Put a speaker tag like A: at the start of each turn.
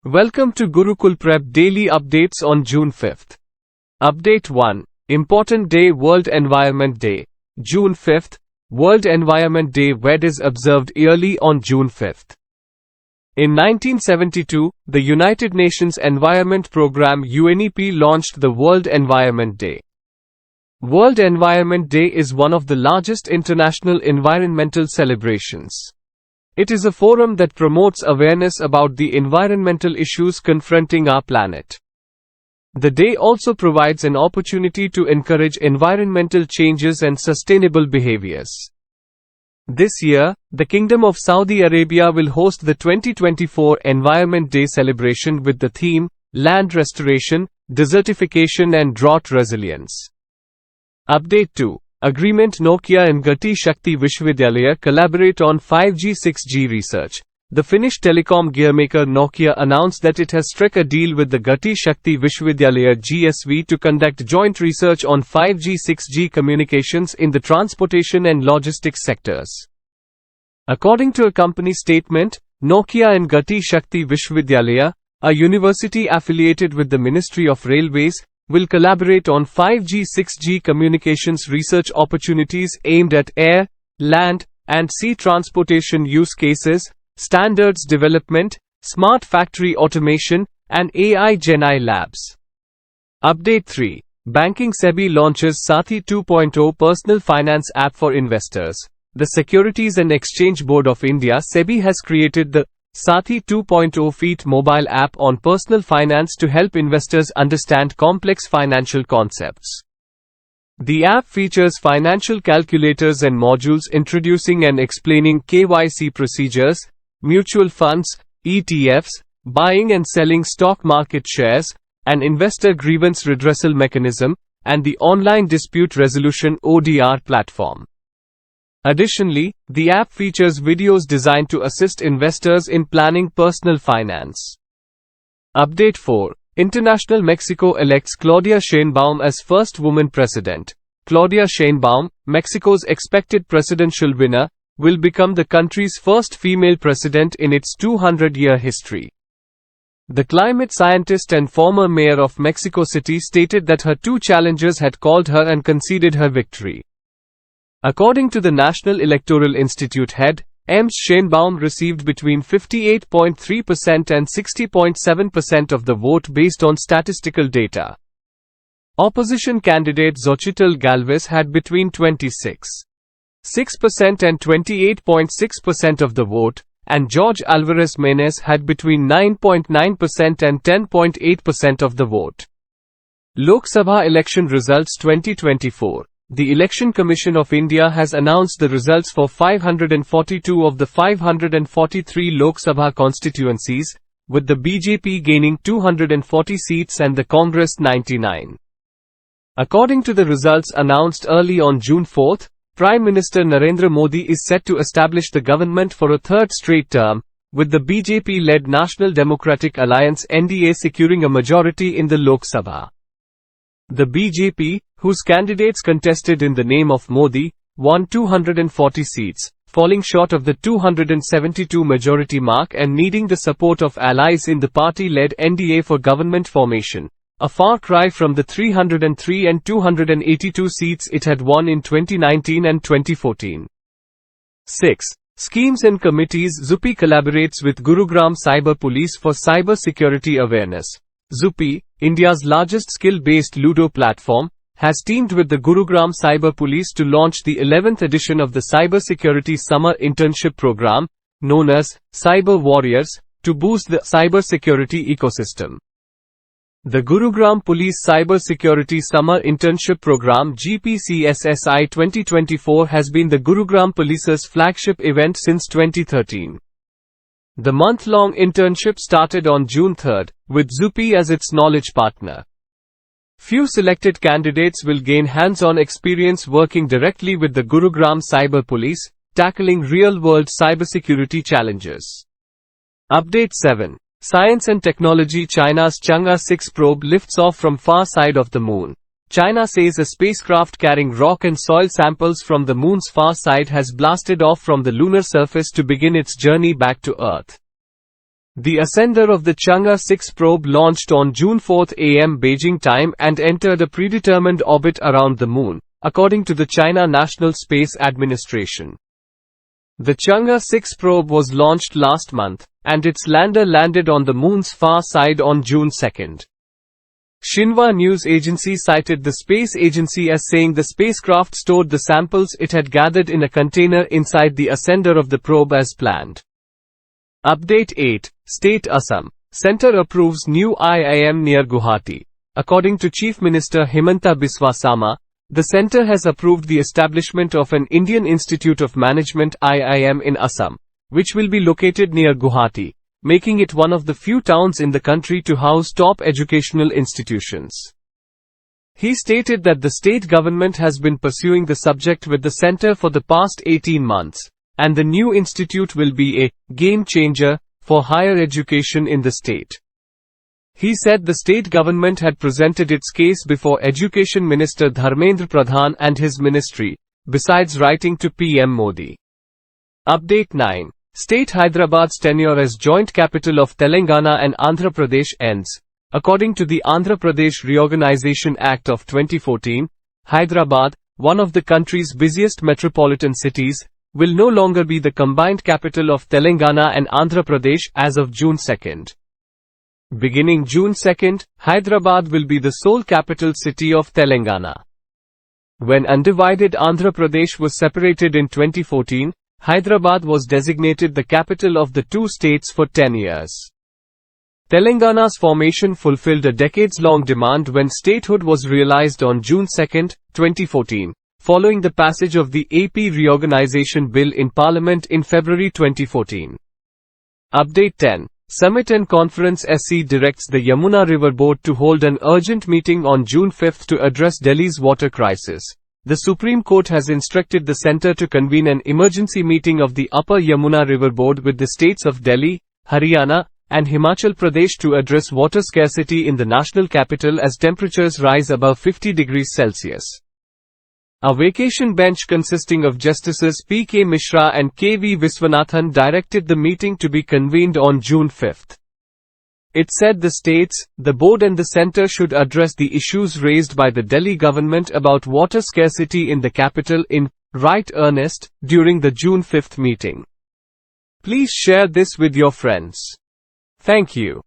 A: Welcome to Gurukul Prep Daily Updates on June 5th. Update 1. Important Day World Environment Day. June 5th. World Environment Day WED is observed yearly on June 5th. In 1972, the United Nations Environment Programme UNEP launched the World Environment Day. World Environment Day is one of the largest international environmental celebrations. It is a forum that promotes awareness about the environmental issues confronting our planet. The day also provides an opportunity to encourage environmental changes and sustainable behaviors. This year, the Kingdom of Saudi Arabia will host the 2024 Environment Day celebration with the theme, Land Restoration, Desertification and Drought Resilience. Update 2. Agreement Nokia and Gati Shakti Vishwavidyalaya collaborate on 5G 6G research. The Finnish telecom gearmaker Nokia announced that it has struck a deal with the Gati Shakti Vishwavidyalaya GSV to conduct joint research on 5G 6G communications in the transportation and logistics sectors. According to a company statement, Nokia and Gati Shakti Vishwavidyalaya, a university affiliated with the Ministry of Railways, will collaborate on 5G 6G communications research opportunities aimed at air, land, and sea transportation use cases, standards development, smart factory automation, and AI Gen I labs. Update 3. Banking SEBI launches Sathi 2.0 personal finance app for investors. The Securities and Exchange Board of India SEBI has created the Sathi 2.0 Feet mobile app on personal finance to help investors understand complex financial concepts. The app features financial calculators and modules introducing and explaining KYC procedures, mutual funds, ETFs, buying and selling stock market shares, an investor grievance redressal mechanism, and the online dispute resolution ODR platform. Additionally, the app features videos designed to assist investors in planning personal finance. Update 4. International Mexico elects Claudia Sheinbaum as first woman president. Claudia Sheinbaum, Mexico's expected presidential winner, will become the country's first female president in its 200-year history. The climate scientist and former mayor of Mexico City stated that her two challengers had called her and conceded her victory. According to the National Electoral Institute head, Ms. Sheinbaum received between 58.3% and 60.7% of the vote based on statistical data. Opposition candidate Xochitl Galvez had between 26.6% and 28.6% of the vote, and Jorge Alvarez Menes had between 9.9% and 10.8% of the vote. Lok Sabha election results 2024. The Election Commission of India has announced the results for 542 of the 543 Lok Sabha constituencies, with the BJP gaining 240 seats and the Congress 99. According to the results announced early on June 4, Prime Minister Narendra Modi is set to establish the government for a third straight term, with the BJP-led National Democratic Alliance NDA securing a majority in the Lok Sabha. The BJP, whose candidates contested in the name of Modi, won 240 seats, falling short of the 272 majority mark and needing the support of allies in the party-led NDA for government formation, a far cry from the 303 and 282 seats it had won in 2019 and 2014. 6. Schemes and committees. ZUPI collaborates with Gurugram Cyber Police for cyber security awareness. ZUPI, India's largest skill-based Ludo platform, has teamed with the Gurugram Cyber Police to launch the 11th edition of the Cybersecurity Summer Internship Program, known as Cyber Warriors, to boost the cybersecurity ecosystem. The Gurugram Police Cybersecurity Summer Internship Program GPCSSI 2024 has been the Gurugram Police's flagship event since 2013. The month-long internship started on June 3, with ZUPI as its knowledge partner. Few selected candidates will gain hands-on experience working directly with the Gurugram Cyber Police, tackling real-world cybersecurity challenges. Update 7. Science and Technology. China's Chang'e 6 probe lifts off from far side of the moon. China says a spacecraft carrying rock and soil samples from the moon's far side has blasted off from the lunar surface to begin its journey back to Earth. The ascender of the Chang'e 6 probe launched on June 4 am Beijing time and entered a predetermined orbit around the Moon, according to the China National Space Administration. The Chang'e 6 probe was launched last month, and its lander landed on the Moon's far side on June 2. Xinhua news agency cited the space agency as saying the spacecraft stored the samples it had gathered in a container inside the ascender of the probe as planned. Update 8. State Assam. Centre approves new IIM near Guwahati. According to Chief Minister Himanta Biswa Sarma, the centre has approved the establishment of an Indian Institute of Management IIM in Assam, which will be located near Guwahati, making it one of the few towns in the country to house top educational institutions. He stated that the state government has been pursuing the subject with the centre for the past 18 months, and the new institute will be a game changer for higher education in the state. He said the state government had presented its case before Education Minister Dharmendra Pradhan and his ministry, besides writing to PM Modi. Update 9. State Hyderabad's tenure as joint capital of Telangana and Andhra Pradesh ends. According to the Andhra Pradesh Reorganization Act of 2014, Hyderabad, one of the country's busiest metropolitan cities, will no longer be the combined capital of Telangana and Andhra Pradesh as of June 2. Beginning June 2, Hyderabad will be the sole capital city of Telangana. When undivided Andhra Pradesh was separated in 2014, Hyderabad was designated the capital of the two states for 10 years. Telangana's formation fulfilled a decades-long demand when statehood was realized on June 2, 2014. Following the passage of the AP Reorganization Bill in Parliament in February 2014. Update 10. Summit and Conference SC directs the Yamuna River Board to hold an urgent meeting on June 5 to address Delhi's water crisis. The Supreme Court has instructed the centre to convene an emergency meeting of the Upper Yamuna River Board with the states of Delhi, Haryana, and Himachal Pradesh to address water scarcity in the national capital as temperatures rise above 50 degrees Celsius. A vacation bench consisting of Justices P.K. Mishra and K.V. Viswanathan directed the meeting to be convened on June 5. It said the states, the board and the centre should address the issues raised by the Delhi government about water scarcity in the capital in right earnest during the June 5 meeting. Please share this with your friends. Thank you.